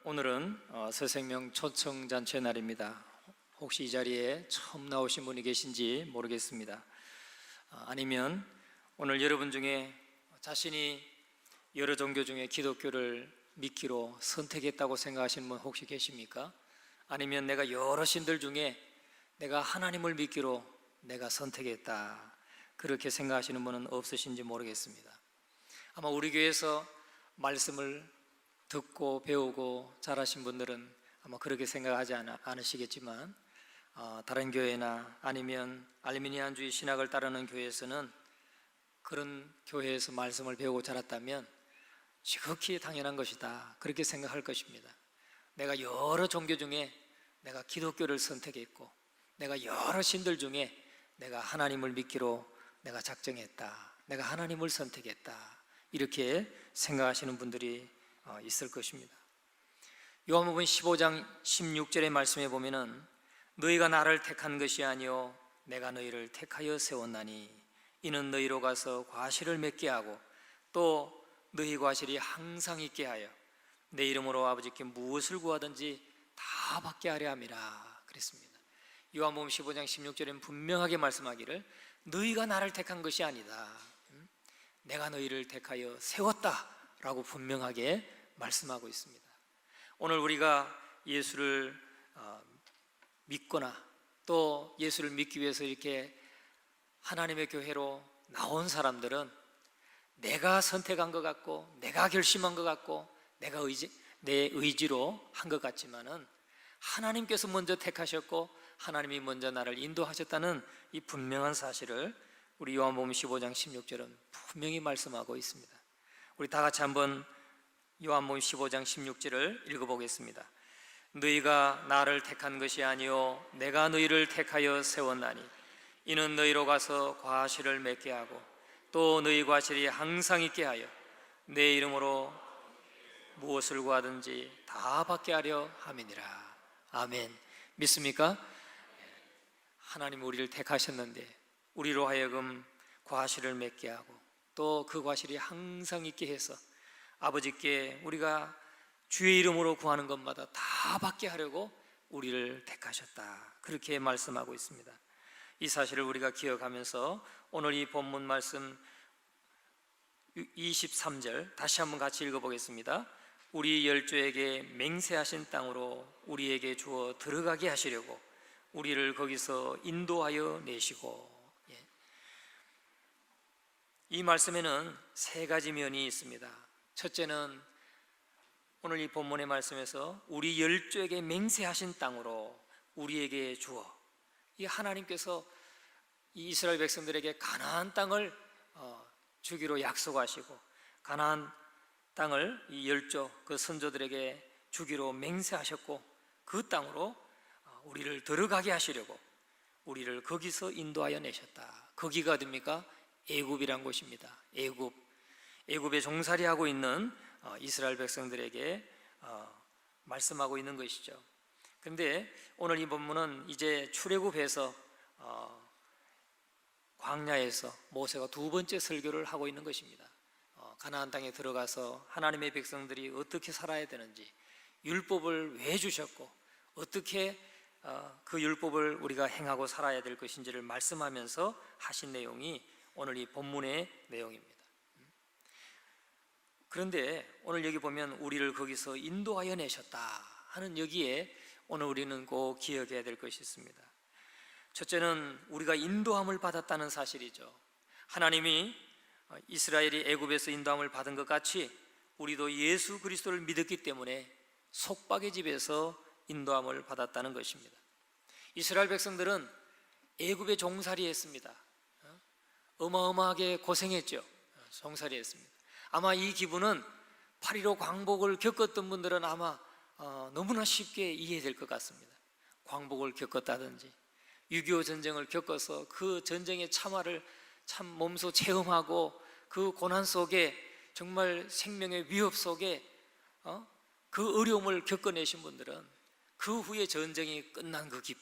오늘은 새생명 초청잔치 날입니다. 혹시 이 자리에 처음 나오신 분이 계신지 모르겠습니다. 아니면 오늘 여러분 중에 자신이 여러 종교 중에 기독교를 믿기로 선택했다고 생각하시는 분 혹시 계십니까? 아니면 내가 여러 신들 중에 내가 하나님을 믿기로 내가 선택했다, 그렇게 생각하시는 분은 없으신지 모르겠습니다. 아마 우리 교회에서 말씀을 듣고 배우고 자라신 분들은 아마 그렇게 생각하지 않으시겠지만, 다른 교회나 아니면 알미니안주의 신학을 따르는 교회에서는, 그런 교회에서 말씀을 배우고 자랐다면 지극히 당연한 것이다, 그렇게 생각할 것입니다. 내가 여러 종교 중에 내가 기독교를 선택했고, 내가 여러 신들 중에 내가 하나님을 믿기로 내가 작정했다, 내가 하나님을 선택했다, 이렇게 생각하시는 분들이 있을 것입니다. 요한복음 15장 16절의 말씀에 보면은 너희가 나를 택한 것이 아니요 내가 너희를 택하여 세웠나니 이는 너희로 가서 과실을 맺게 하고 또 너희 과실이 항상 있게 하여 내 이름으로 아버지께 무엇을 구하든지 다 받게 하려 함이라 그랬습니다. 요한복음 15장 16절에는 분명하게 말씀하기를 너희가 나를 택한 것이 아니다, 내가 너희를 택하여 세웠다 라고 분명하게 말씀하고 있습니다. 오늘 우리가 예수를 믿거나 또 예수를 믿기 위해서 이렇게 하나님의 교회로 나온 사람들은 내가 선택한 것 같고 내가 결심한 것 같고 내 의지로 한 것 같지만은 하나님께서 먼저 택하셨고 하나님이 먼저 나를 인도하셨다는 이 분명한 사실을 우리 요한복음 15장 16절은 분명히 말씀하고 있습니다. 우리 다 같이 한번 요한복음 15장 16절을 읽어보겠습니다. 너희가 나를 택한 것이 아니요 내가 너희를 택하여 세웠나니 이는 너희로 가서 과실을 맺게 하고 또 너희 과실이 항상 있게 하여 내 이름으로 무엇을 구하든지 다 받게 하려 함이니라. 아멘. 믿습니까? 하나님 우리를 택하셨는데 우리로 하여금 과실을 맺게 하고 또 그 과실이 항상 있게 해서 아버지께 우리가 주의 이름으로 구하는 것마다 다 받게 하려고 우리를 택하셨다, 그렇게 말씀하고 있습니다. 이 사실을 우리가 기억하면서 오늘 이 본문 말씀 23절 다시 한번 같이 읽어보겠습니다. 우리 열조에게 맹세하신 땅으로 우리에게 주어 들어가게 하시려고 우리를 거기서 인도하여 내시고. 이 말씀에는 세 가지 면이 있습니다. 첫째는 오늘 이 본문의 말씀에서 우리 열조에게 맹세하신 땅으로 우리에게 주어, 이 하나님께서 이 이스라엘 백성들에게 가나안 땅을 주기로 약속하시고 가나안 땅을 이 열조 그 선조들에게 주기로 맹세하셨고 그 땅으로 우리를 들어가게 하시려고 우리를 거기서 인도하여 내셨다. 거기가 어디입니까? 애굽이란 곳입니다. 애굽에 종살이하고 있는 이스라엘 백성들에게 말씀하고 있는 것이죠. 그런데 오늘 이 본문은 이제 출애굽해서 광야에서 모세가 두 번째 설교를 하고 있는 것입니다. 가나안 땅에 들어가서 하나님의 백성들이 어떻게 살아야 되는지, 율법을 왜 주셨고 어떻게 그 율법을 우리가 행하고 살아야 될 것인지를 말씀하면서 하신 내용이 오늘 이 본문의 내용입니다. 그런데 오늘 여기 보면 우리를 거기서 인도하여 내셨다 하는 여기에 오늘 우리는 꼭 기억해야 될 것이 있습니다. 첫째는 우리가 인도함을 받았다는 사실이죠. 하나님이 이스라엘이 애굽에서 인도함을 받은 것 같이 우리도 예수 그리스도를 믿었기 때문에 속박의 집에서 인도함을 받았다는 것입니다. 이스라엘 백성들은 애굽에 종살이했습니다. 어마어마하게 고생했죠. 종살이했습니다. 아마 이 기분은 8.15 광복을 겪었던 분들은 아마 너무나 쉽게 이해될 것 같습니다. 광복을 겪었다든지 6.25 전쟁을 겪어서 그 전쟁의 참화를 참 몸소 체험하고 그 고난 속에 정말 생명의 위협 속에 그 어려움을 겪어내신 분들은 그 후에 전쟁이 끝난 그 기쁨,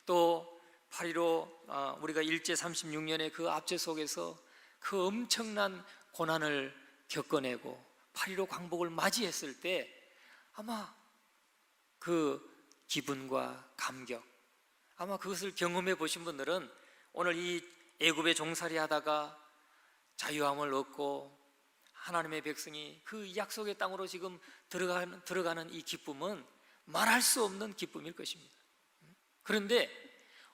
또 8.15 우리가 일제 36년의 그 압제 속에서 그 엄청난 고난을 겪어내고 8.15 광복을 맞이했을 때 아마 그 기분과 감격, 아마 그것을 경험해 보신 분들은 오늘 이 애굽에 종살이 하다가 자유함을 얻고 하나님의 백성이 그 약속의 땅으로 지금 들어가는 이 기쁨은 말할 수 없는 기쁨일 것입니다. 그런데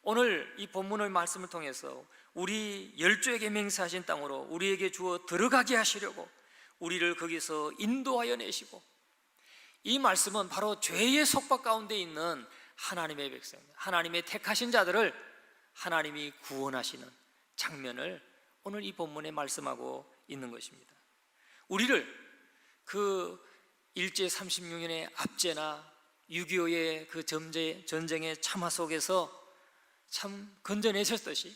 오늘 이 본문의 말씀을 통해서 우리 열조에게 맹세하신 땅으로 우리에게 주어 들어가게 하시려고 우리를 거기서 인도하여 내시고, 이 말씀은 바로 죄의 속박 가운데 있는 하나님의 백성, 하나님의 택하신 자들을 하나님이 구원하시는 장면을 오늘 이 본문에 말씀하고 있는 것입니다. 우리를 그 일제 36년의 압제나 6.25의 그 전쟁의 참화 속에서 참 건져내셨듯이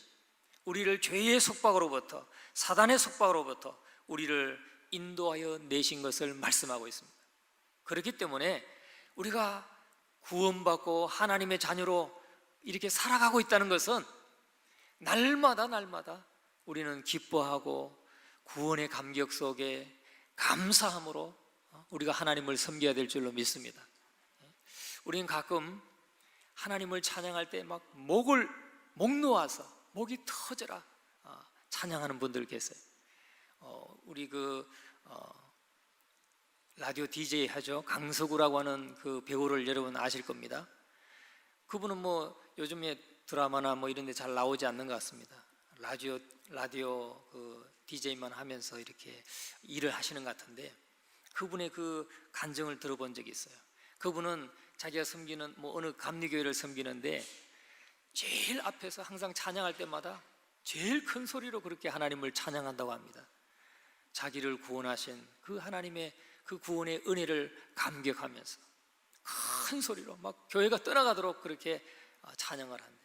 우리를 죄의 속박으로부터, 사단의 속박으로부터 우리를 인도하여 내신 것을 말씀하고 있습니다. 그렇기 때문에 우리가 구원받고 하나님의 자녀로 이렇게 살아가고 있다는 것은 날마다 우리는 기뻐하고 구원의 감격 속에 감사함으로 우리가 하나님을 섬겨야 될 줄로 믿습니다. 우리는 가끔 하나님을 찬양할 때 막 목 놓아서 목이 터져라 찬양하는 분들 계세요. 우리 라디오 DJ 하죠. 강석우라고 하는 그 배우를 여러분 아실 겁니다. 그분은 뭐 요즘에 드라마나 뭐 이런 데 잘 나오지 않는 것 같습니다. 라디오 그 DJ만 하면서 이렇게 일을 하시는 것 같은데, 그분의 그 간증을 들어본 적이 있어요. 그분은 자기가 섬기는 뭐 어느 감리교회를 섬기는데 제일 앞에서 항상 찬양할 때마다 제일 큰 소리로 그렇게 하나님을 찬양한다고 합니다. 자기를 구원하신 그 하나님의 그 구원의 은혜를 감격하면서 큰 소리로 막 교회가 떠나가도록 그렇게 찬양을 한대.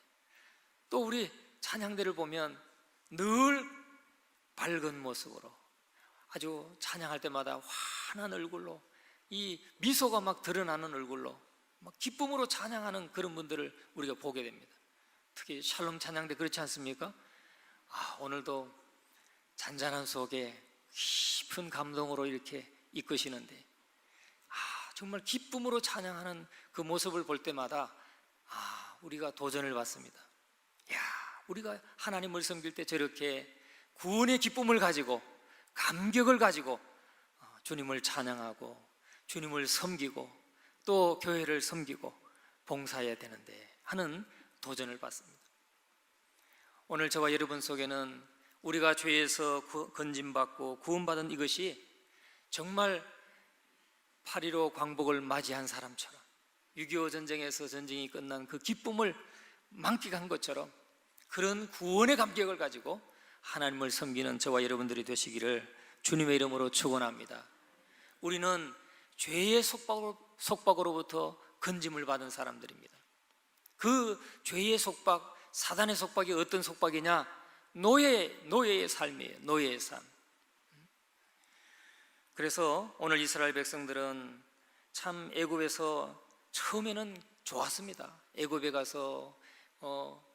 또 우리 찬양대를 보면 늘 밝은 모습으로 아주 찬양할 때마다 환한 얼굴로, 이 미소가 막 드러나는 얼굴로 막 기쁨으로 찬양하는 그런 분들을 우리가 보게 됩니다. 특히 샬롬 찬양대 그렇지 않습니까? 오늘도 잔잔한 속에 깊은 감동으로 이렇게 이끄시는데 정말 기쁨으로 찬양하는 그 모습을 볼 때마다 우리가 도전을 받습니다. 우리가 하나님을 섬길 때 저렇게 구원의 기쁨을 가지고 감격을 가지고 주님을 찬양하고 주님을 섬기고 또 교회를 섬기고 봉사해야 되는데 하는 도전을 받습니다. 오늘 저와 여러분 속에는 우리가 죄에서 건짐받고 구원받은 이것이 정말 8.15 광복을 맞이한 사람처럼 6.25 전쟁에서 전쟁이 끝난 그 기쁨을 만끽한 것처럼 그런 구원의 감격을 가지고 하나님을 섬기는 저와 여러분들이 되시기를 주님의 이름으로 축원합니다. 우리는 죄의 속박으로부터 건짐을 받은 사람들입니다. 그 죄의 속박, 사단의 속박이 어떤 속박이냐? 노예의 삶이에요. 노예의 삶. 그래서 오늘 이스라엘 백성들은 참 애굽에서 처음에는 좋았습니다. 애굽에 가서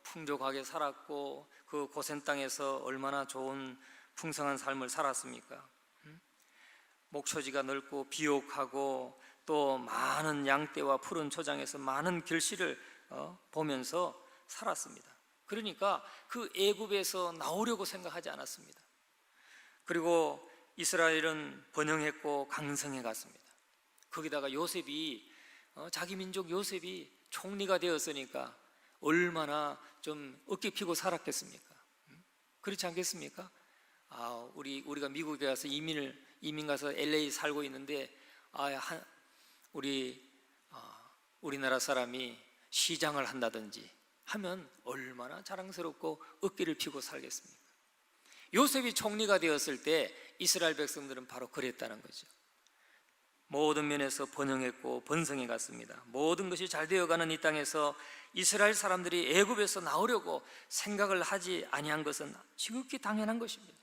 풍족하게 살았고 그 고센 땅에서 얼마나 좋은 풍성한 삶을 살았습니까? 목초지가 넓고 비옥하고 또 많은 양떼와 푸른 초장에서 많은 결실을 보면서 살았습니다. 그러니까 그 애굽에서 나오려고 생각하지 않았습니다. 그리고 이스라엘은 번영했고 강성해 갔습니다. 거기다가 요셉이 자기 민족 요셉이 총리가 되었으니까 얼마나 좀 어깨 피고 살았겠습니까? 그렇지 않겠습니까? 우리가 미국에 가서 이민 가서 LA 살고 있는데 우리나라 사람이 시장을 한다든지 하면 얼마나 자랑스럽고 어깨를 피고 살겠습니까? 요셉이 총리가 되었을 때 이스라엘 백성들은 바로 그랬다는 거죠. 모든 면에서 번영했고 번성해 갔습니다. 모든 것이 잘 되어가는 이 땅에서 이스라엘 사람들이 애굽에서 나오려고 생각을 하지 아니한 것은 지극히 당연한 것입니다.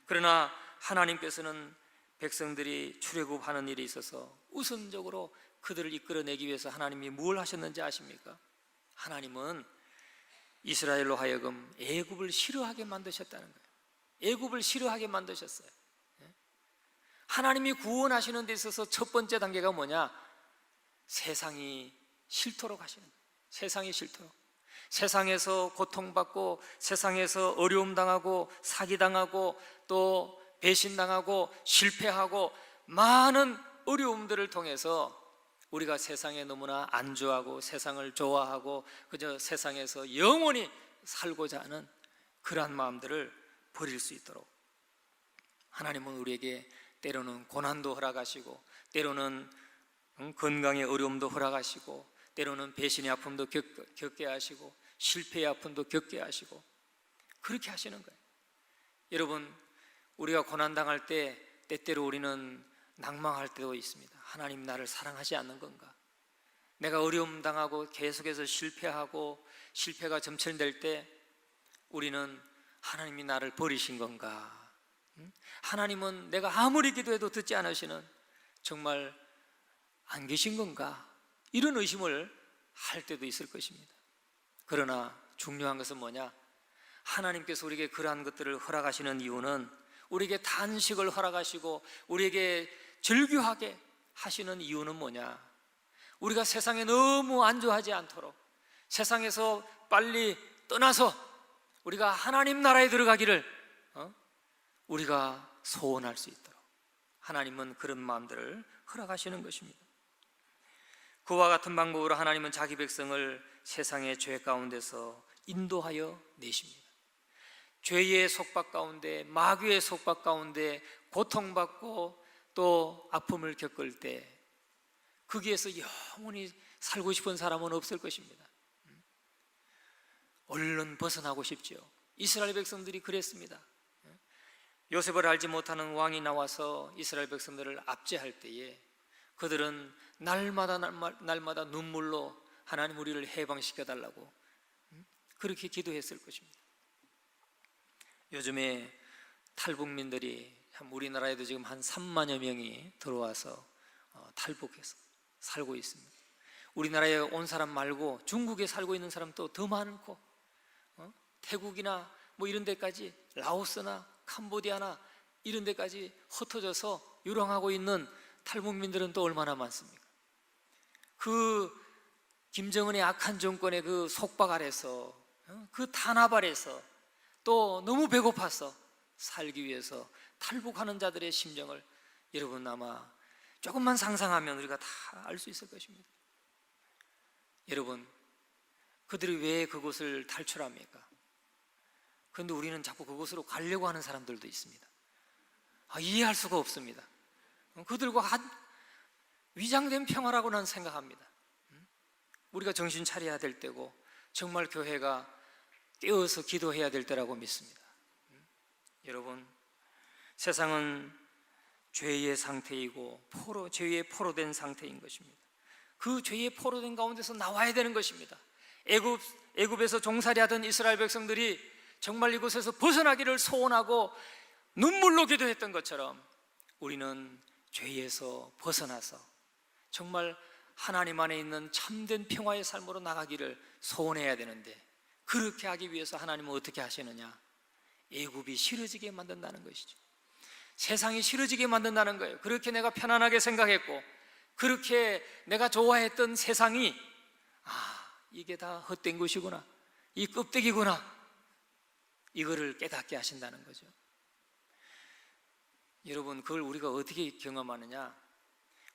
그러나 하나님께서는 백성들이 출애굽하는 일에 있어서 우선적으로 그들을 이끌어내기 위해서 하나님이 뭘 하셨는지 아십니까? 하나님은 이스라엘로 하여금 애굽을 싫어하게 만드셨다는 거예요. 애굽을 싫어하게 만드셨어요. 하나님이 구원하시는 데 있어서 첫 번째 단계가 뭐냐? 세상이 싫도록 하시는 거예요. 세상이 싫도록. 세상에서 고통받고, 세상에서 어려움 당하고, 사기당하고, 또 배신당하고, 실패하고, 많은 어려움들을 통해서 우리가 세상에 너무나 안주하고 세상을 좋아하고 그저 세상에서 영원히 살고자 하는 그러한 마음들을 버릴 수 있도록 하나님은 우리에게 때로는 고난도 허락하시고, 때로는 건강의 어려움도 허락하시고, 때로는 배신의 아픔도 겪게 하시고, 실패의 아픔도 겪게 하시고, 그렇게 하시는 거예요. 여러분, 우리가 고난당할 때 때때로 우리는 낭망할 때도 있습니다. 하나님 나를 사랑하지 않는 건가? 내가 어려움 당하고 계속해서 실패하고 실패가 점철될 때 우리는 하나님이 나를 버리신 건가? 하나님은 내가 아무리 기도해도 듣지 않으시는, 정말 안 계신 건가? 이런 의심을 할 때도 있을 것입니다. 그러나 중요한 것은 뭐냐? 하나님께서 우리에게 그러한 것들을 허락하시는 이유는, 우리에게 단식을 허락하시고 우리에게 절규하게 하시는 이유는 뭐냐? 우리가 세상에 너무 안주하지 않도록, 세상에서 빨리 떠나서 우리가 하나님 나라에 들어가기를 우리가 소원할 수 있도록 하나님은 그런 마음들을 허락하시는 것입니다. 그와 같은 방법으로 하나님은 자기 백성을 세상의 죄 가운데서 인도하여 내십니다. 죄의 속박 가운데, 마귀의 속박 가운데 고통받고 또 아픔을 겪을 때 거기에서 영원히 살고 싶은 사람은 없을 것입니다. 얼른 벗어나고 싶지요. 이스라엘 백성들이 그랬습니다. 요셉을 알지 못하는 왕이 나와서 이스라엘 백성들을 압제할 때에 그들은 날마다 눈물로 하나님 우리를 해방시켜 달라고 그렇게 기도했을 것입니다. 요즘에 탈북민들이 참 우리나라에도 지금 한 3만여 명이 들어와서 탈북해서 살고 있습니다. 우리나라에 온 사람 말고 중국에 살고 있는 사람도 더 많고, 태국이나 뭐 이런 데까지, 라오스나 캄보디아나 이런 데까지 흩어져서 유랑하고 있는 탈북민들은 또 얼마나 많습니까? 그 김정은의 악한 정권의 그 속박 아래서, 그 탄압 아래서 또 너무 배고파서 살기 위해서 탈북하는 자들의 심정을 여러분 아마 조금만 상상하면 우리가 다 알 수 있을 것입니다. 여러분, 그들이 왜 그곳을 탈출합니까? 그런데 우리는 자꾸 그곳으로 가려고 하는 사람들도 있습니다. 이해할 수가 없습니다. 그들과 위장된 평화라고 난 생각합니다. 우리가 정신 차려야 될 때고 정말 교회가 깨어서 기도해야 될 때라고 믿습니다. 여러분, 세상은 죄의 상태이고 죄의 포로된 상태인 것입니다. 그 죄의 포로된 가운데서 나와야 되는 것입니다. 애굽에서 종살이하던 이스라엘 백성들이 정말 이곳에서 벗어나기를 소원하고 눈물로 기도했던 것처럼 우리는 죄에서 벗어나서 정말 하나님 안에 있는 참된 평화의 삶으로 나가기를 소원해야 되는데, 그렇게 하기 위해서 하나님은 어떻게 하시느냐? 애굽이 싫어지게 만든다는 것이죠. 세상이 싫어지게 만든다는 거예요. 그렇게 내가 편안하게 생각했고 그렇게 내가 좋아했던 세상이 이게 다 헛된 것이구나, 이 껍데기구나, 이거를 깨닫게 하신다는 거죠. 여러분, 그걸 우리가 어떻게 경험하느냐?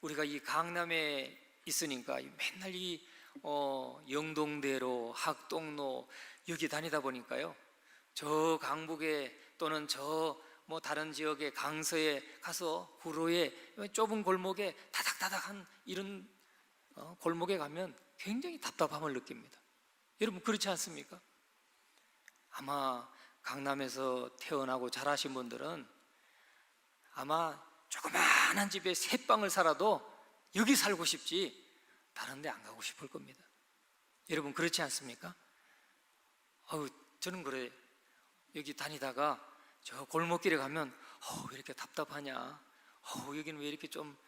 우리가 이 강남에 있으니까 맨날 이 영동대로, 학동로 여기 다니다 보니까요, 저 강북에 또는 저 다른 지역의 강서에 가서 구로에 좁은 골목에 다닥다닥한 이런 골목에 가면 굉장히 답답함을 느낍니다. 여러분, 그렇지 않습니까? 아마 강남에서 태어나고 자라신 분들은 아마 조그마한 집에 세 방을 살아도 여기 살고 싶지 다른 데 안 가고 싶을 겁니다. 여러분, 그렇지 않습니까? 저는 그래. 여기 다니다가 저 골목길에 가면 왜 이렇게 답답하냐, 여기는 왜 이렇게 좀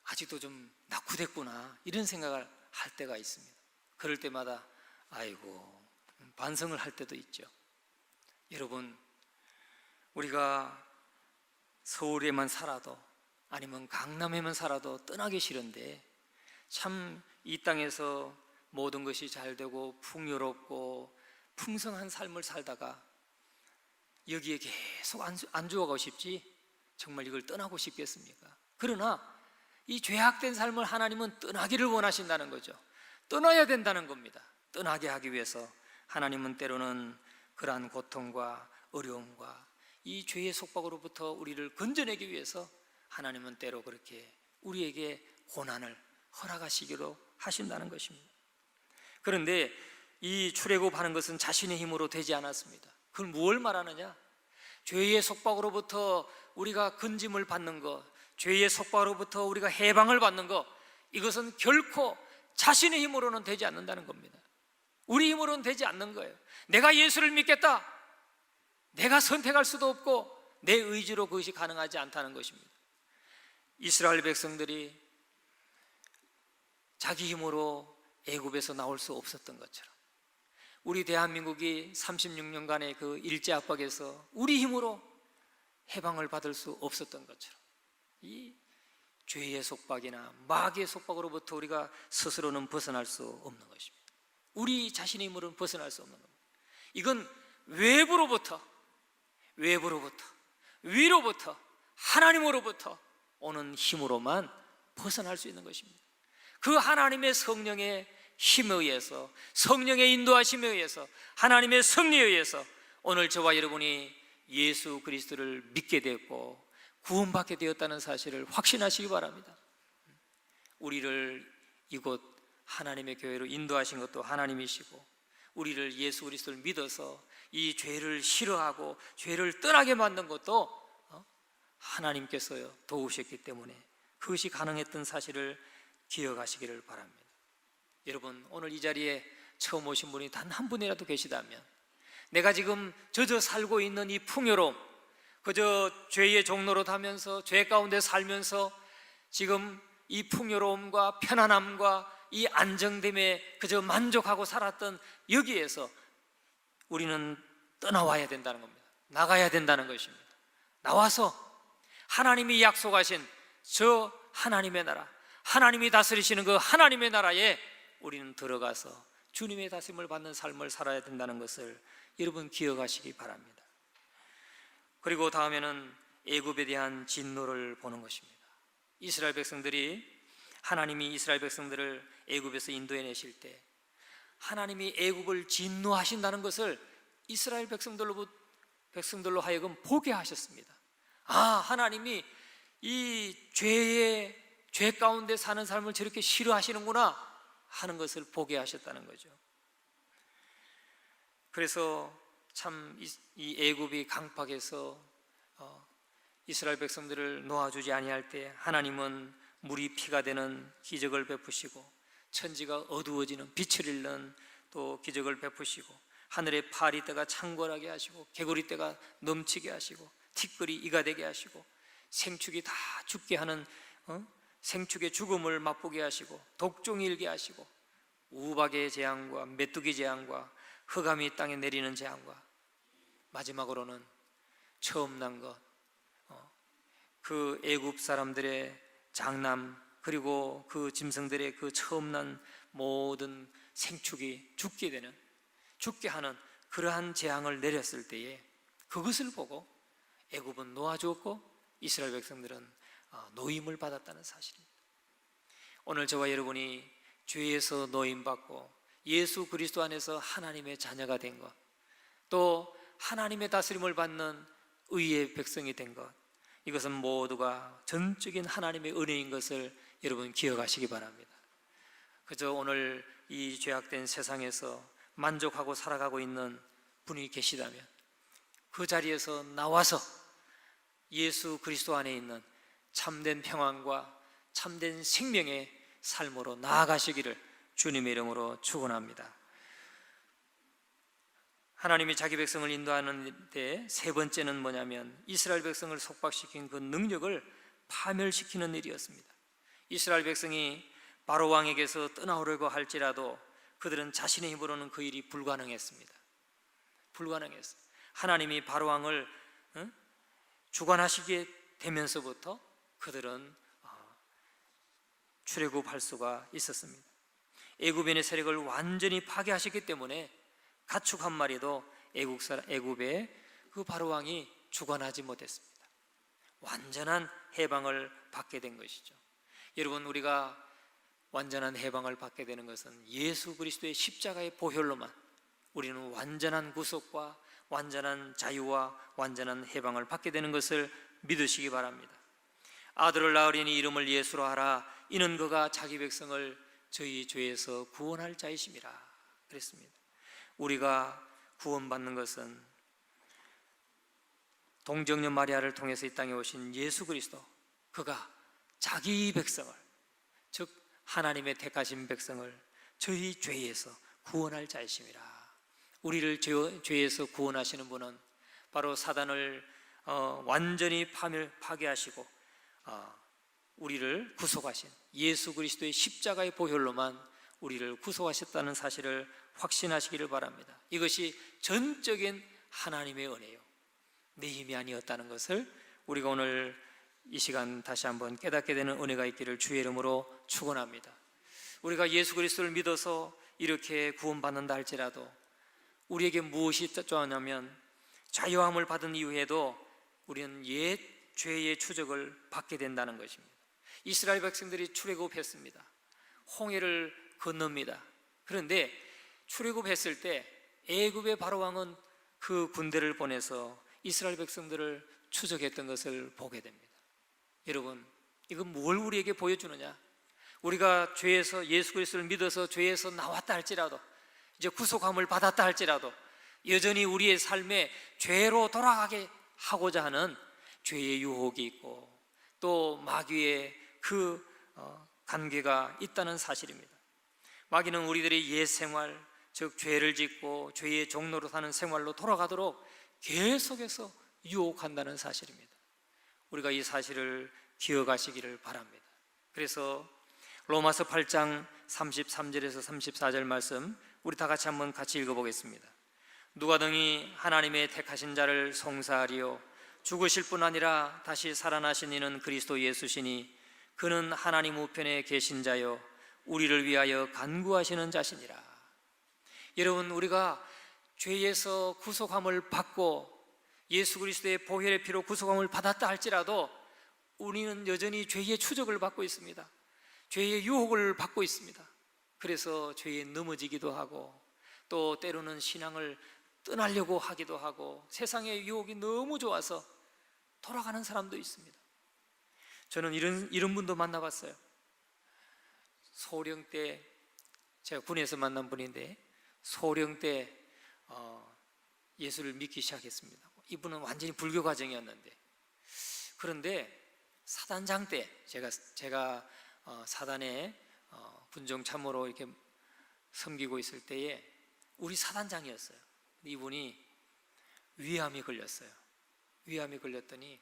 아직도 좀 낙후됐구나, 이런 생각을 할 때가 있습니다. 그럴 때마다 반성을 할 때도 있죠. 여러분, 우리가 서울에만 살아도 아니면 강남에만 살아도 떠나기 싫은데 참 이 땅에서 모든 것이 잘 되고 풍요롭고 풍성한 삶을 살다가 여기에 계속 안주하고 싶지 정말 이걸 떠나고 싶겠습니까? 그러나 이 죄악된 삶을 하나님은 떠나기를 원하신다는 거죠. 떠나야 된다는 겁니다. 떠나게 하기 위해서 하나님은 때로는 그러한 고통과 어려움과 이 죄의 속박으로부터 우리를 건져내기 위해서 하나님은 때로 그렇게 우리에게 고난을 허락하시기로 하신다는 것입니다. 그런데 이 출애굽하는 것은 자신의 힘으로 되지 않았습니다. 그걸 무엇을 말하느냐? 죄의 속박으로부터 우리가 건짐을 받는 것, 죄의 속박으로부터 우리가 해방을 받는 것, 이것은 결코 자신의 힘으로는 되지 않는다는 겁니다. 우리 힘으로는 되지 않는 거예요. 내가 예수를 믿겠다, 내가 선택할 수도 없고 내 의지로 그것이 가능하지 않다는 것입니다. 이스라엘 백성들이 자기 힘으로 애굽에서 나올 수 없었던 것처럼 우리 대한민국이 36년간의 그 일제 압박에서 우리 힘으로 해방을 받을 수 없었던 것처럼 이 죄의 속박이나 마귀의 속박으로부터 우리가 스스로는 벗어날 수 없는 것입니다. 우리 자신의 힘으로는 벗어날 수 없는 겁니다. 이건 외부로부터 위로부터 하나님으로부터 오는 힘으로만 벗어날 수 있는 것입니다. 그 하나님의 성령의 힘에 의해서, 성령의 인도하심에 의해서, 하나님의 섭리에 의해서 오늘 저와 여러분이 예수 그리스도를 믿게 되었고 구원받게 되었다는 사실을 확신하시기 바랍니다. 우리를 이곳 하나님의 교회로 인도하신 것도 하나님이시고 우리를 예수 그리스도를 믿어서 이 죄를 싫어하고 죄를 떠나게 만든 것도 하나님께서 도우셨기 때문에 그것이 가능했던 사실을 기억하시기를 바랍니다. 여러분, 오늘 이 자리에 처음 오신 분이 단 한 분이라도 계시다면 내가 지금 젖어 살고 있는 이 풍요로움, 그저 죄의 종로로 타면서 죄 가운데 살면서 지금 이 풍요로움과 편안함과 이 안정됨에 그저 만족하고 살았던 여기에서 우리는 떠나와야 된다는 겁니다. 나가야 된다는 것입니다. 나와서 하나님이 약속하신 저 하나님의 나라, 하나님이 다스리시는 그 하나님의 나라에 우리는 들어가서 주님의 다스림을 받는 삶을 살아야 된다는 것을 여러분 기억하시기 바랍니다. 그리고 다음에는 애굽에 대한 진노를 보는 것입니다. 이스라엘 백성들이, 하나님이 이스라엘 백성들을 애굽에서 인도해 내실 때 하나님이 애굽을 진노하신다는 것을 이스라엘 백성들로 하여금 보게 하셨습니다. 하나님이 이 죄 가운데 사는 삶을 저렇게 싫어하시는구나 하는 것을 보게 하셨다는 거죠. 그래서 참 이 애굽이 강팍해서 이스라엘 백성들을 놓아주지 아니할 때 하나님은 물이 피가 되는 기적을 베푸시고 천지가 어두워지는 빛을 잃는 또 기적을 베푸시고 하늘의 파리떼가 창궐하게 하시고 개구리떼가 넘치게 하시고 티끌이 이가 되게 하시고 생축이 다 죽게 하는 생축의 죽음을 맛보게 하시고 독종이 일게 하시고 우박의 재앙과 메뚜기 재앙과 흑암이 땅에 내리는 재앙과 마지막으로는 처음 난 것, 그 애굽 사람들의 장남 그리고 그 짐승들의 그 처음 난 모든 생축이 죽게 하는 그러한 재앙을 내렸을 때에 그것을 보고 애굽은 놓아주었고 이스라엘 백성들은 노임을 받았다는 사실입니다. 오늘 저와 여러분이 죄에서 노임받고 예수 그리스도 안에서 하나님의 자녀가 된 것, 또 하나님의 다스림을 받는 의의 백성이 된 것, 이것은 모두가 전적인 하나님의 은혜인 것을 여러분 기억하시기 바랍니다. 그저 오늘 이 죄악된 세상에서 만족하고 살아가고 있는 분이 계시다면 그 자리에서 나와서 예수 그리스도 안에 있는 참된 평안과 참된 생명의 삶으로 나아가시기를 주님의 이름으로 축원합니다. 하나님이 자기 백성을 인도하는 데 세 번째는 뭐냐면 이스라엘 백성을 속박시킨 그 능력을 파멸시키는 일이었습니다. 이스라엘 백성이 바로 왕에게서 떠나오려고 할지라도 그들은 자신의 힘으로는 그 일이 불가능했습니다. 하나님이 바로 왕을 주관하시기에 되면서부터 그들은 출애굽할 수가 있었습니다. 애굽인의 세력을 완전히 파괴하셨기 때문에 가축 한 마리도 애굽의 그 바로 왕이 주관하지 못했습니다. 완전한 해방을 받게 된 것이죠. 여러분, 우리가 완전한 해방을 받게 되는 것은 예수 그리스도의 십자가의 보혈로만 우리는 완전한 구속과 완전한 자유와 완전한 해방을 받게 되는 것을 믿으시기 바랍니다. 아들을 낳으리니 이름을 예수로 하라. 이는 그가 자기 백성을 저희 죄에서 구원할 자이심이라 그랬습니다. 우리가 구원받는 것은 동정녀 마리아를 통해서 이 땅에 오신 예수 그리스도, 그가 자기 백성을, 즉 하나님의 택하신 백성을 저희 죄에서 구원할 자이심이라. 우리를 죄에서 구원하시는 분은 바로 사단을 완전히 파괴하시고 우리를 구속하신 예수 그리스도의 십자가의 보혈로만 우리를 구속하셨다는 사실을 확신하시기를 바랍니다. 이것이 전적인 하나님의 은혜요, 내 힘이 아니었다는 것을 우리가 오늘 이 시간 다시 한번 깨닫게 되는 은혜가 있기를 주의 이름으로 축원합니다. 우리가 예수 그리스도를 믿어서 이렇게 구원받는다 할지라도 우리에게 무엇이 필요하냐면, 자유함을 받은 이후에도 우리는 옛 죄의 추적을 받게 된다는 것입니다. 이스라엘 백성들이 출애굽했습니다. 홍해를 건넙니다. 그런데 출애굽했을 때 애굽의 바로 왕은 그 군대를 보내서 이스라엘 백성들을 추적했던 것을 보게 됩니다. 여러분, 이건 뭘 우리에게 보여주느냐? 우리가 죄에서, 예수 그리스도를 믿어서 죄에서 나왔다 할지라도, 이제 구속함을 받았다 할지라도 여전히 우리의 삶에 죄로 돌아가게 하고자 하는 죄의 유혹이 있고 또 마귀의 그 관계가 있다는 사실입니다. 마귀는 우리들의 옛 생활, 즉 죄를 짓고 죄의 종로로 사는 생활로 돌아가도록 계속해서 유혹한다는 사실입니다. 우리가 이 사실을 기억하시기를 바랍니다. 그래서 로마서 8장 33절에서 34절 말씀 우리 다 같이 한번 같이 읽어보겠습니다. 누가 등이 하나님의 택하신 자를 송사하리요, 죽으실 뿐 아니라 다시 살아나신 이는 그리스도 예수시니 그는 하나님 우편에 계신 자요 우리를 위하여 간구하시는 자시니라. 여러분, 우리가 죄에서 구속함을 받고 예수 그리스도의 보혈의 피로 구속함을 받았다 할지라도 우리는 여전히 죄의 추적을 받고 있습니다. 죄의 유혹을 받고 있습니다. 그래서 죄에 넘어지기도 하고 또 때로는 신앙을 떠나려고 하기도 하고 세상의 유혹이 너무 좋아서 돌아가는 사람도 있습니다. 저는 이런 분도 만나봤어요. 소령 때, 제가 군에서 만난 분인데 소령 때 예수를 믿기 시작했습니다. 이분은 완전히 불교 가정이었는데, 그런데 사단장 때 제가 사단의 군정 참모로 이렇게 섬기고 있을 때에 우리 사단장이었어요. 이분이 위암이 걸렸어요. 위암이 걸렸더니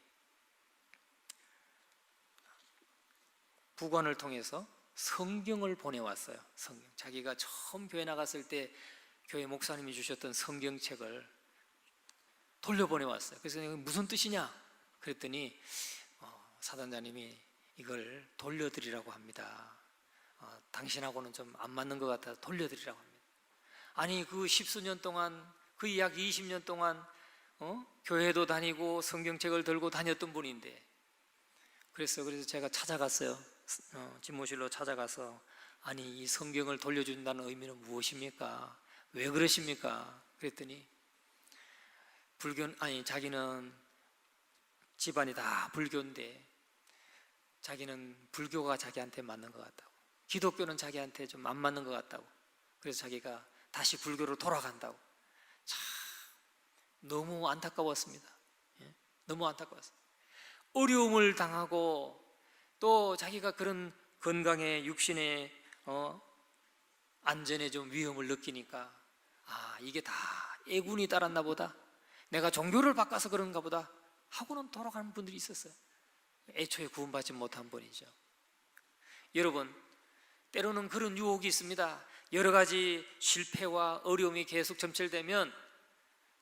부관을 통해서 성경을 보내왔어요. 성경. 자기가 처음 교회 나갔을 때 교회 목사님이 주셨던 성경책을 돌려보내왔어요. 그래서 무슨 뜻이냐? 그랬더니 사단장님이 이걸 돌려드리라고 합니다. 당신하고는 좀 안 맞는 것 같아서 돌려드리라고 합니다. 아니, 그 십수년 동안, 그 약 20년 동안 교회도 다니고 성경책을 들고 다녔던 분인데, 그래서 제가 찾아갔어요. 집무실로 찾아가서, 아니, 이 성경을 돌려준다는 의미는 무엇입니까? 왜 그러십니까? 그랬더니 자기는 집안이 다 불교인데 자기는 불교가 자기한테 맞는 것 같다고, 기독교는 자기한테 좀 안 맞는 것 같다고, 그래서 자기가 다시 불교로 돌아간다고. 참 너무 안타까웠습니다. 너무 안타까웠어요. 어려움을 당하고 또 자기가 그런 건강에, 육신의 안전에 좀 위험을 느끼니까 이게 다 애군이 따랐나 보다, 내가 종교를 바꿔서 그런가 보다 하고는 돌아가는 분들이 있었어요. 애초에 구원받지 못한 분이죠. 여러분, 때로는 그런 유혹이 있습니다. 여러 가지 실패와 어려움이 계속 점철되면,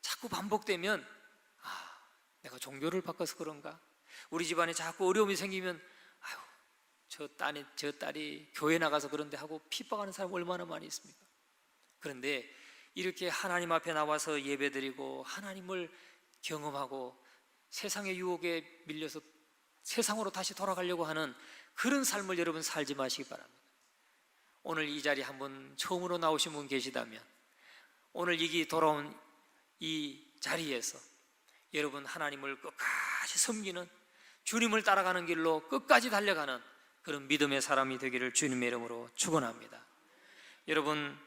자꾸 반복되면 내가 종교를 바꿔서 그런가, 우리 집안에 자꾸 어려움이 생기면 아유, 저 딸이 교회 나가서 그런데 하고 핍박하는 사람 얼마나 많이 있습니까? 그런데 이렇게 하나님 앞에 나와서 예배드리고 하나님을 경험하고 세상의 유혹에 밀려서 세상으로 다시 돌아가려고 하는 그런 삶을 여러분 살지 마시기 바랍니다. 오늘 이 자리에 한번 처음으로 나오신 분 계시다면 오늘 여기 돌아온 이 자리에서 여러분 하나님을 끝까지 섬기는, 주님을 따라가는 길로 끝까지 달려가는 그런 믿음의 사람이 되기를 주님의 이름으로 축원합니다. 여러분,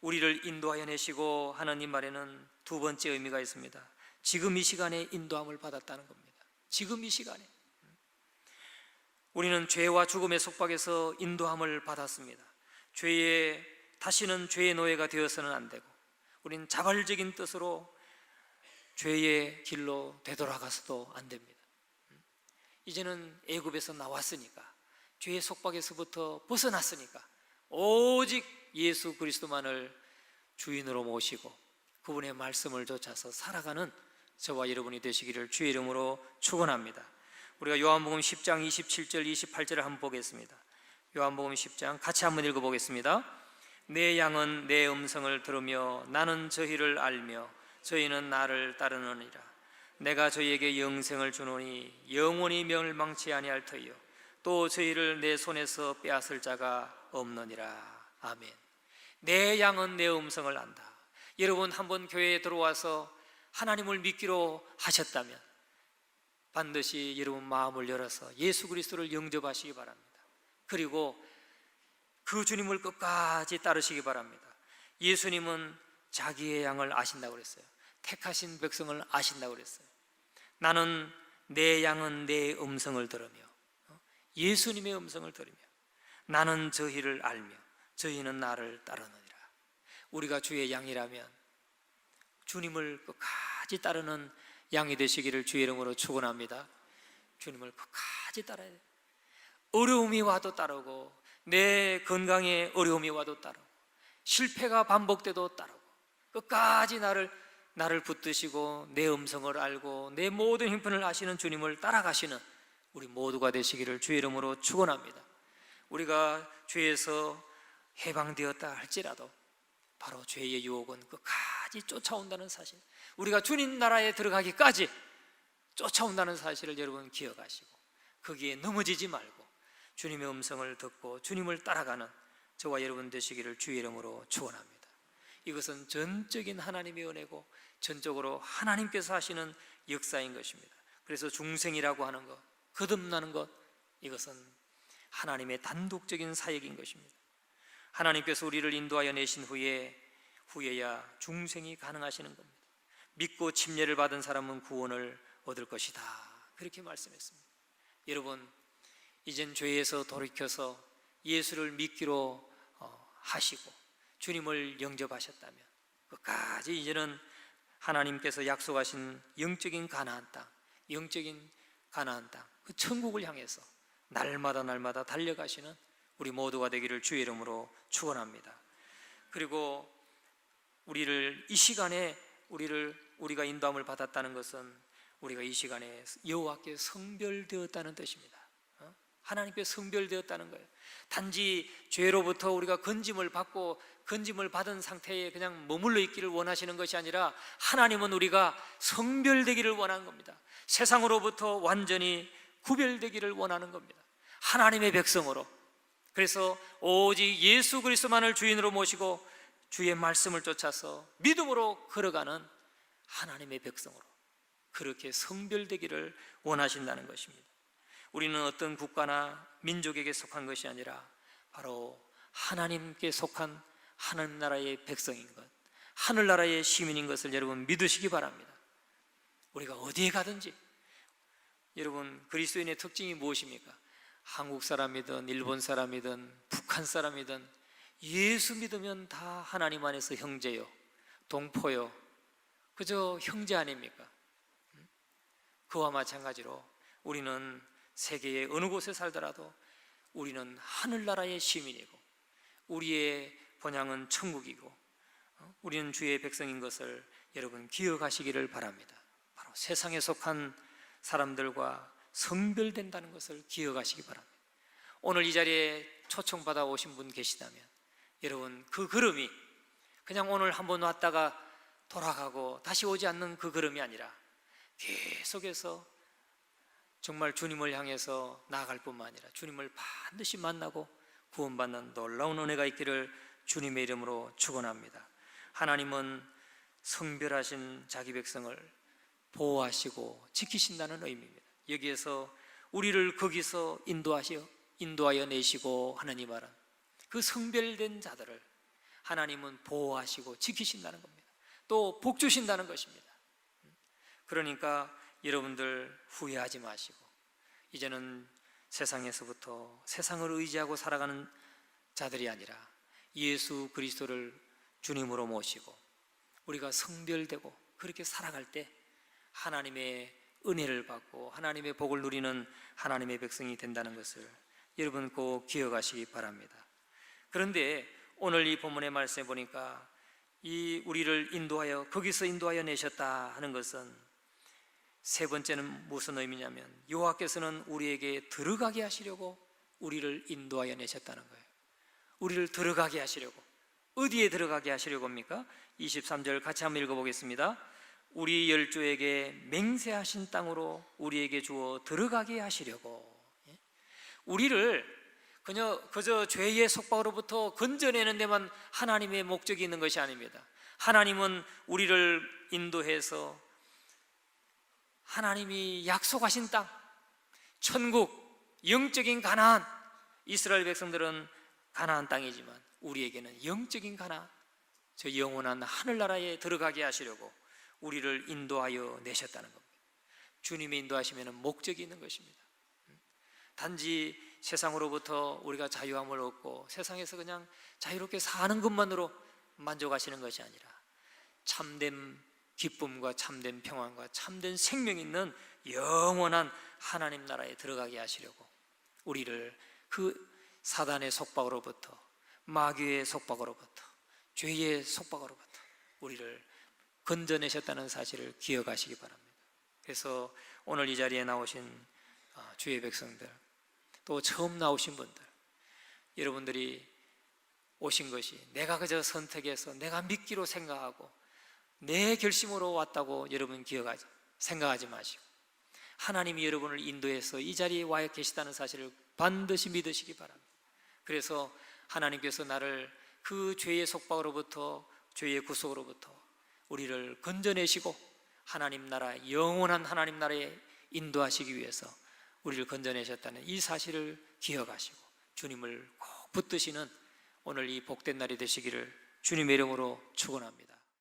우리를 인도하여 내시고 하나님 말에는 두 번째 의미가 있습니다. 지금 이 시간에 인도함을 받았다는 겁니다. 지금 이 시간에 우리는 죄와 죽음의 속박에서 인도함을 받았습니다. 다시는 죄의 노예가 되어서는 안 되고, 우리는 자발적인 뜻으로 죄의 길로 되돌아가서도 안 됩니다. 이제는 애굽에서 나왔으니까, 죄의 속박에서부터 벗어났으니까 오직 예수 그리스도만을 주인으로 모시고 그분의 말씀을 좇아서 살아가는 저와 여러분이 되시기를 주의 이름으로 축원합니다. 우리가 요한복음 10장 27절 28절을 한번 보겠습니다. 요한복음 10장 같이 한번 읽어보겠습니다. 내 양은 내 음성을 들으며 나는 저희를 알며 저희는 나를 따르느니라. 내가 저희에게 영생을 주노니 영원히 멸망치 아니할 터이요 또 저희를 내 손에서 빼앗을 자가 없느니라. 아멘. 내 양은 내 음성을 안다. 여러분 한번 교회에 들어와서 하나님을 믿기로 하셨다면 반드시 여러분 마음을 열어서 예수 그리스도를 영접하시기 바랍니다. 그리고 그 주님을 끝까지 따르시기 바랍니다. 예수님은 자기의 양을 아신다고 그랬어요. 택하신 백성을 아신다고 그랬어요. 나는 내 양은 내 음성을 들으며, 예수님의 음성을 들으며 나는 저희를 알며 저희는 나를 따르느니라. 우리가 주의 양이라면 주님을 끝까지 따르는 양이 되시기를 주의 이름으로 축원합니다. 주님을 끝까지 따라야 돼요. 어려움이 와도 따르고, 내 건강에 어려움이 와도 따르고, 실패가 반복돼도 따르고, 끝까지 나를 붙드시고 내 음성을 알고 내 모든 형편을 아시는 주님을 따라가시는 우리 모두가 되시기를 주의 이름으로 축원합니다. 우리가 죄에서 해방되었다 할지라도 바로 죄의 유혹은 끝까지 쫓아온다는 사실, 우리가 주님 나라에 들어가기까지 쫓아온다는 사실을 여러분 기억하시고 거기에 넘어지지 말고 주님의 음성을 듣고 주님을 따라가는 저와 여러분 되시기를 주의 이름으로 축원합니다. 이것은 전적인 하나님의 은혜고 전적으로 하나님께서 하시는 역사인 것입니다. 그래서 중생이라고 하는 것, 거듭나는 것, 이것은 하나님의 단독적인 사역인 것입니다. 하나님께서 우리를 인도하여 내신 후에야 중생이 가능하시는 겁니다. 믿고 침례를 받은 사람은 구원을 얻을 것이다, 그렇게 말씀했습니다. 여러분, 이젠 죄에서 돌이켜서 예수를 믿기로 하시고 주님을 영접하셨다면 끝까지 이제는 하나님께서 약속하신 영적인 가나안 땅, 그 천국을 향해서 날마다 달려가시는 우리 모두가 되기를 주의 이름으로 축원합니다. 그리고 이 시간에 우리가 인도함을 받았다는 것은 우리가 이 시간에 여호와께 성별되었다는 뜻입니다. 하나님께 성별되었다는 거예요. 단지 죄로부터 우리가 건짐을 받은 상태에 그냥 머물러 있기를 원하시는 것이 아니라 하나님은 우리가 성별되기를 원하는 겁니다. 세상으로부터 완전히 구별되기를 원하는 겁니다. 하나님의 백성으로. 그래서 오직 예수 그리스도만을 주인으로 모시고 주의 말씀을 쫓아서 믿음으로 걸어가는 하나님의 백성으로 그렇게 성별되기를 원하신다는 것입니다. 우리는 어떤 국가나 민족에게 속한 것이 아니라 바로 하나님께 속한 하나님 나라의 백성인 것, 하늘나라의 시민인 것을 여러분 믿으시기 바랍니다. 우리가 어디에 가든지, 여러분 그리스도인의 특징이 무엇입니까? 한국 사람이든 일본 사람이든 북한 사람이든 예수 믿으면 다 하나님 안에서 형제요, 동포요, 그저 형제 아닙니까? 그와 마찬가지로 우리는 세계의 어느 곳에 살더라도 우리는 하늘나라의 시민이고 우리의 본향은 천국이고 우리는 주의 백성인 것을 여러분 기억하시기를 바랍니다. 바로 세상에 속한 사람들과 성별된다는 것을 기억하시기 바랍니다. 오늘 이 자리에 초청받아 오신 분 계시다면 여러분, 그 걸음이 그냥 오늘 한번 왔다가 돌아가고 다시 오지 않는 그 걸음이 아니라 계속해서 정말 주님을 향해서 나아갈 뿐만 아니라 주님을 반드시 만나고 구원받는 놀라운 은혜가 있기를 주님의 이름으로 축원합니다. 하나님은 성별하신 자기 백성을 보호하시고 지키신다는 의미입니다. 여기에서 우리를 거기서 인도하여 내시고 하는 이 말은 그 성별된 자들을 하나님은 보호하시고 지키신다는 겁니다. 또 복 주신다는 것입니다. 그러니까 여러분들 후회하지 마시고 이제는 세상에서부터 세상을 의지하고 살아가는 자들이 아니라 예수 그리스도를 주님으로 모시고 우리가 성별되고 그렇게 살아갈 때 하나님의 은혜를 받고 하나님의 복을 누리는 하나님의 백성이 된다는 것을 여러분 꼭 기억하시기 바랍니다. 그런데 오늘 이 본문의 말씀에 보니까 이 우리를 거기서 인도하여 내셨다 하는 것은 세 번째는 무슨 의미냐면 여호와께서는 우리에게 들어가게 하시려고 우리를 인도하여 내셨다는 거예요. 우리를 들어가게 하시려고. 어디에 들어가게 하시려고 합니까? 23절 같이 한번 읽어보겠습니다. 우리 열조에게 맹세하신 땅으로 우리에게 주어 들어가게 하시려고. 우리를 그저 죄의 속박으로부터 건져내는 데만 하나님의 목적이 있는 것이 아닙니다. 하나님은 우리를 인도해서 하나님이 약속하신 땅, 천국, 영적인 가나안, 이스라엘 백성들은 가나안 땅이지만 우리에게는 영적인 가나안, 저 영원한 하늘나라에 들어가게 하시려고 우리를 인도하여 내셨다는 겁니다. 주님의 인도하시면 목적이 있는 것입니다. 단지 세상으로부터 우리가 자유함을 얻고 세상에서 그냥 자유롭게 사는 것만으로 만족하시는 것이 아니라 참된 기쁨과 참된 평안과 참된 생명 있는 영원한 하나님 나라에 들어가게 하시려고 우리를 그 사단의 속박으로부터, 마귀의 속박으로부터, 죄의 속박으로부터 우리를 건져내셨다는 사실을 기억하시기 바랍니다. 그래서 오늘 이 자리에 나오신 주의 백성들, 또 처음 나오신 분들, 여러분들이 오신 것이 내가 그저 선택해서 내가 믿기로 생각하고 내 결심으로 왔다고 여러분 생각하지 마시고 하나님이 여러분을 인도해서 이 자리에 와 계시다는 사실을 반드시 믿으시기 바랍니다. 그래서 하나님께서 나를 그 죄의 속박으로부터, 죄의 구속으로부터 우리를 건져내시고 하나님 나라, 영원한 하나님 나라에 인도하시기 위해서 우리를 건져내셨다는 이 사실을 기억하시고 주님을 꼭 붙드시는 오늘 이 복된 날이 되시기를 주님의 이름으로 축원합니다.